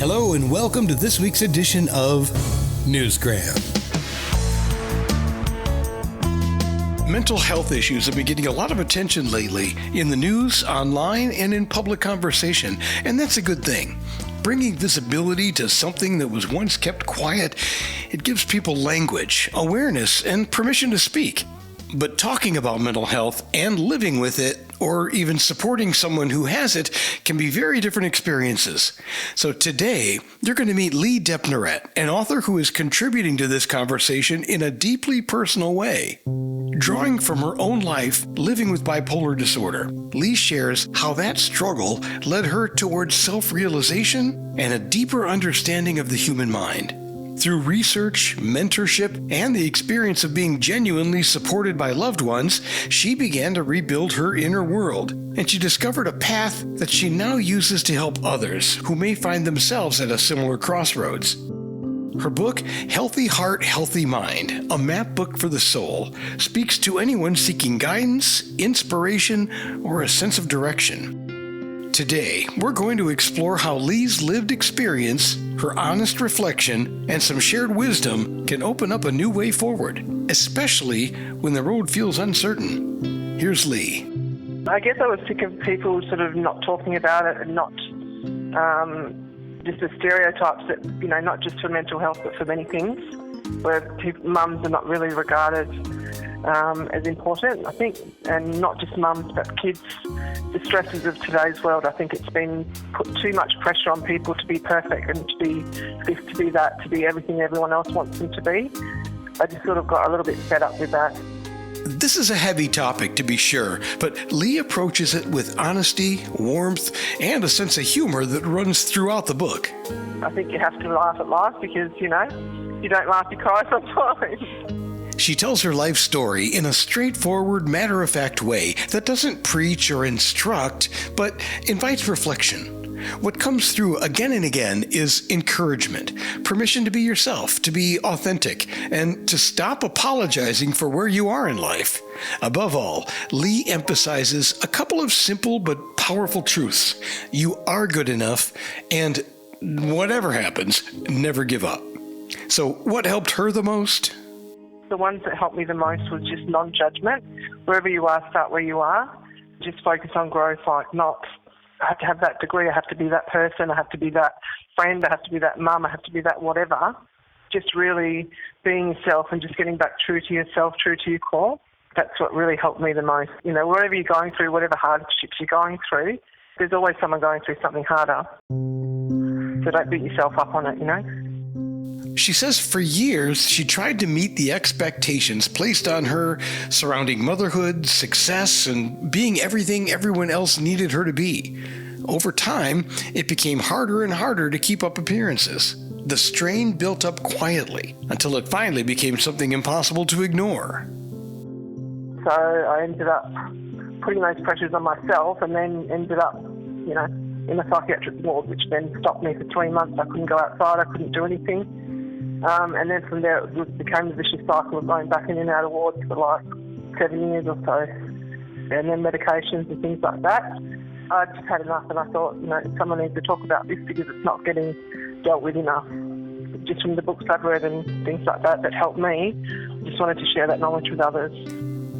Hello and welcome to this week's edition of Newsgram. Mental health issues have been getting a lot of attention lately in the news, online, and in public conversation, and that's a good thing. Bringing visibility to something that was once kept quiet, it gives people language, awareness, and permission to speak. But talking about mental health and living with it, or even supporting someone who has it, can be very different experiences. So today, you're going to meet Lee Depneret, an author who is contributing to this conversation in a deeply personal way. Drawing from her own life living with bipolar disorder, Lee shares how that struggle led her towards self-realization and a deeper understanding of the human mind. Through research, mentorship, and the experience of being genuinely supported by loved ones, she began to rebuild her inner world, and she discovered a path that she now uses to help others who may find themselves at a similar crossroads. Her book, Healthy Heart, Healthy Mind, a map book for the soul, speaks to anyone seeking guidance, inspiration, or a sense of direction. Today, we're going to explore how Lee's lived experience, her honest reflection, and some shared wisdom can open up a new way forward, especially when the road feels uncertain. Here's Lee. I guess I was sick of people sort of not talking about it and not just the stereotypes that, not just for mental health but for many things, where mums are not really regarded as important, I think, and not just mums but kids. The stresses of today's world, I think it's been put too much pressure on people to be perfect and to be this, to be that, to be everything everyone else wants them to be. I just sort of got a little bit fed up with that. This is a heavy topic, to be sure, but Lee approaches it with honesty, warmth, and a sense of humor that runs throughout the book. I think you have to laugh at life because, you don't laugh, you cry sometimes. She tells her life story in a straightforward, matter-of-fact way that doesn't preach or instruct, but invites reflection. What comes through again and again is encouragement, permission to be yourself, to be authentic, and to stop apologizing for where you are in life. Above all, Lee emphasizes a couple of simple but powerful truths. You are good enough, and whatever happens, never give up. So what helped her the most? The ones that helped me the most was just non-judgment. Wherever you are, start where you are. Just focus on growth, not I have to have that degree, I have to be that person, I have to be that friend, I have to be that mum, I have to be that whatever. Just really being yourself and just getting back true to yourself, true to your core. That's what really helped me the most. Wherever you're going through, whatever hardships you're going through, there's always someone going through something harder. So don't beat yourself up on it, She says for years she tried to meet the expectations placed on her surrounding motherhood, success, and being everything everyone else needed her to be. Over time, it became harder and harder to keep up appearances. The strain built up quietly until it finally became something impossible to ignore. So I ended up putting those pressures on myself and then ended up, in a psychiatric ward, which then stopped me for 3 months. I couldn't go outside, I couldn't do anything. And then from there it became a vicious cycle of going back in and out of wards for like 7 years or so. And then medications and things like that. I just had enough and I thought, someone needs to talk about this because it's not getting dealt with enough. Just from the books I've read and things like that helped me, I just wanted to share that knowledge with others.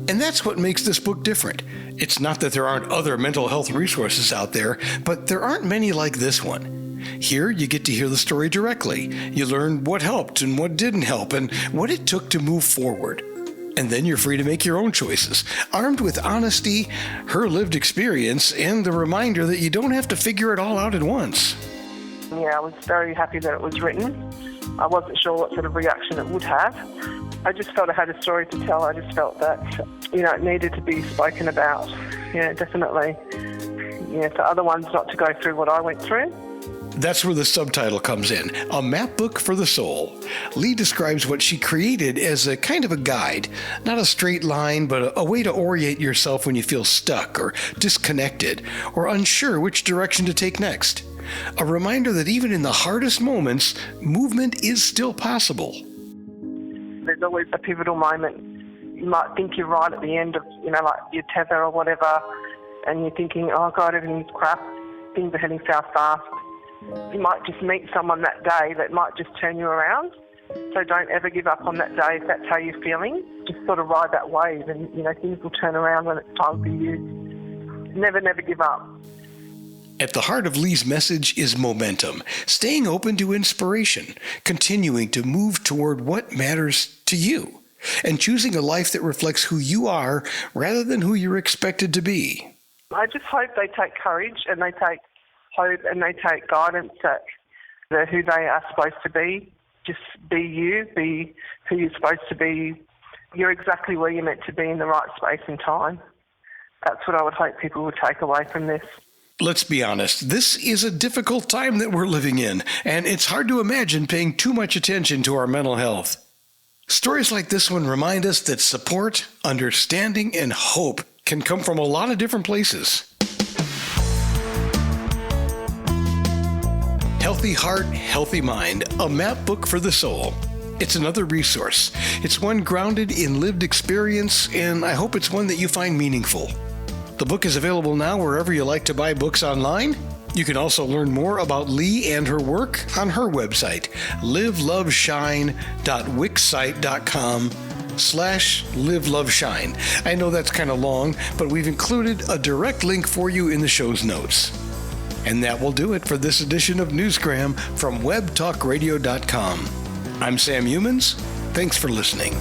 And that's what makes this book different. It's not that there aren't other mental health resources out there, but there aren't many like this one. Here, you get to hear the story directly. You learn what helped and what didn't help and what it took to move forward. And then you're free to make your own choices, armed with honesty, her lived experience, and the reminder that you don't have to figure it all out at once. Yeah, I was very happy that it was written. I wasn't sure what sort of reaction it would have. I just felt I had a story to tell. I just felt that, it needed to be spoken about. Definitely. For other ones not to go through what I went through. That's where the subtitle comes in, a map book for the soul. Lee describes what she created as a kind of a guide, not a straight line, but a way to orient yourself when you feel stuck or disconnected or unsure which direction to take next. A reminder that even in the hardest moments, movement is still possible. There's always a pivotal moment. You might think you're right at the end of, like your tether or whatever, and you're thinking, oh God, everything's crap, things are heading south fast. You might just meet someone that day that might just turn you around. So don't ever give up on that day if that's how you're feeling. Just sort of ride that wave and, things will turn around when it's time for you. Never give up. At the heart of Lee's message is momentum, staying open to inspiration, continuing to move toward what matters to you, and choosing a life that reflects who you are rather than who you're expected to be. I just hope they take courage and they take hope and they take guidance that they're who they are supposed to be. Just be you, be who you're supposed to be. You're exactly where you're meant to be in the right space and time. That's what I would hope people would take away from this. Let's be honest, this is a difficult time that we're living in, and it's hard to imagine paying too much attention to our mental health. Stories like this one remind us that support, understanding, and hope can come from a lot of different places. Healthy Heart, Healthy Mind, a map book for the soul. It's another resource. It's one grounded in lived experience, and I hope it's one that you find meaningful. The book is available now wherever you like to buy books online. You can also learn more about Lee and her work on her website, liveloveshine.wixsite.com/liveloveshine. I know that's kind of long, but we've included a direct link for you in the show's notes. And that will do it for this edition of Newsgram from webtalkradio.com. I'm Sam Humans. Thanks for listening.